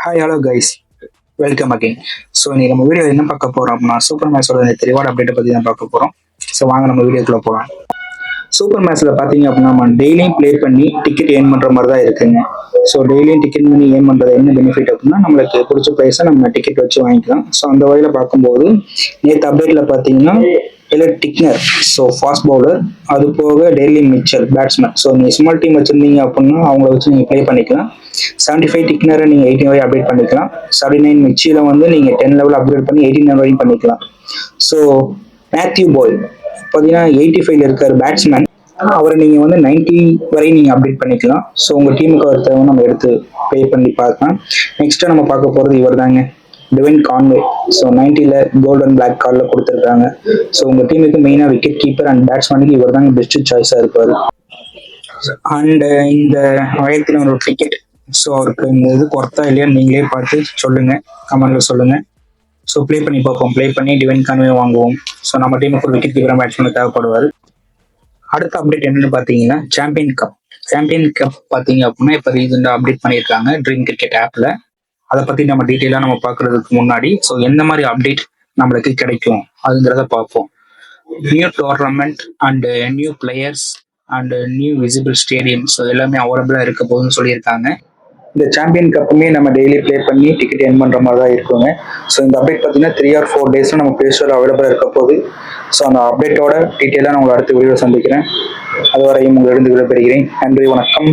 Hi hello guys, welcome again. So இன்னைக்கு நம்ம video என்ன பார்க்க போகிறோம் அப்படின்னா சூப்பர் மேட்சோட ரிவார்ட் அப்டேட்டை பற்றி தான் பார்க்க போகிறோம். ஸோ வாங்க நம்ம வீடியோக்குள்ளே போகலாம். சூப்பர் மேட்ச்சில் பார்த்தீங்க அப்படின்னா நம்ம டெய்லியும் ப்ளே பண்ணி டிக்கெட் ஏர்ன் பண்ணுற மாதிரி தான் இருக்குங்க. ஸோ டெய்லியும் டிக்கெட் பண்ணி ஏர்ன் பண்ணுறது என்ன பெனிஃபிட் அப்படின்னா நம்மளுக்கு பிடிச்ச ப்ரைஸை நம்ம டிக்கெட் வச்சு வாங்கிக்கலாம். ஸோ அந்த வகையில் பார்க்கும்போது நேற்று அப்டேட்டில் பார்த்தீங்கன்னா elite Tickner, so fast bowler, அது போக டெய்லி மிச்சல் பேட்ஸ்மேன். ஸோ நீங்கள் ஸ்மால் டீம் வச்சுருந்தீங்க அப்படின்னா அவங்கள வச்சு நீங்கள் ப்ளே பண்ணிக்கலாம். 75 டிக்னரை நீங்கள் 18 வரை அப்டேட் பண்ணிக்கலாம். 79 மிச்சியில் வந்து நீங்கள் 10 லெவல் அப்டேட் பண்ணி 89 வரையும் பண்ணிக்கலாம். ஸோ மேத்யூ பாய் பார்த்தீங்கன்னா 85 இருக்கார் பேட்ஸ்மேன், அவரை நீங்கள் வந்து 90 வரை நீங்கள் அப்டேட் பண்ணிக்கலாம். ஸோ உங்கள் டீமுக்கு அவர் தேவை நம்ம எடுத்து ப்ளே பண்ணி பார்க்கலாம். நெக்ஸ்ட்டாக நம்ம பார்க்க போகிறது இவர் தாங்க, டிவைன் கான்வே. ஸோ 90ல் கோல்டன் பிளாக் கார்டில் கொடுத்துருக்காங்க. ஸோ உங்கள் டீமுக்கு மெயினாக விக்கெட் கீப்பர் அண்ட் பேட்ஸ்மேனுக்கு இவர் தாங்க பெஸ்ட் சாய்ஸாக இருப்பார். அண்ட் இந்த வயத்தில் ஒரு டிக்கெட், ஸோ அவருக்கு இந்த இது பொறுத்தா இல்லையா நீங்களே பார்த்து சொல்லுங்கள், கமெண்ட்ல சொல்லுங்கள். ஸோ ப்ளே பண்ணி பார்ப்போம், ப்ளே பண்ணி டிவைன் கான்வே வாங்குவோம். ஸோ நம்ம டீமுக்கு ஒரு விக்கெட் கீப்பர் பேட்ஸ்மேன் தேவைப்படுவார். அடுத்த அப்டேட் என்னன்னு பார்த்தீங்கன்னா சாம்பியன் கப் பார்த்தீங்க அப்படின்னா இப்போ ரீசெண்டாக அப்டேட் பண்ணியிருக்காங்க ட்ரீம் கிரிக்கெட் ஆப்பில். அதை பற்றி நம்ம டீட்டெயிலாக நம்ம பார்க்குறதுக்கு முன்னாடி ஸோ எந்த மாதிரி அப்டேட் நம்மளுக்கு கிடைக்கும் அதுங்கிறத பார்ப்போம். New tournament and new players and new visible stadium, so எல்லாமே அவைலபிளாக இருக்க போகுதுன்னு சொல்லியிருக்காங்க. இந்த சாம்பியன் கப்புமே நம்ம டெய்லி ப்ளே பண்ணி டிக்கெட் ஏர்ன் பண்ணுற மாதிரி தான் இருக்குங்க. ஸோ இந்த அப்டேட் பார்த்தீங்கன்னா 3 or 4 டேஸில் நம்ம ப்ளே ஸ்டோர் அவைலபிளாக இருக்க போகுது. ஸோ அந்த அப்டேட்டோட டீட்டெயிலாக நான் உங்களை அடுத்த வீடியோ சந்திக்கிறேன். அதுவரையும் உங்களிடம் விடைபெறுகிறேன். நன்றி, வணக்கம்.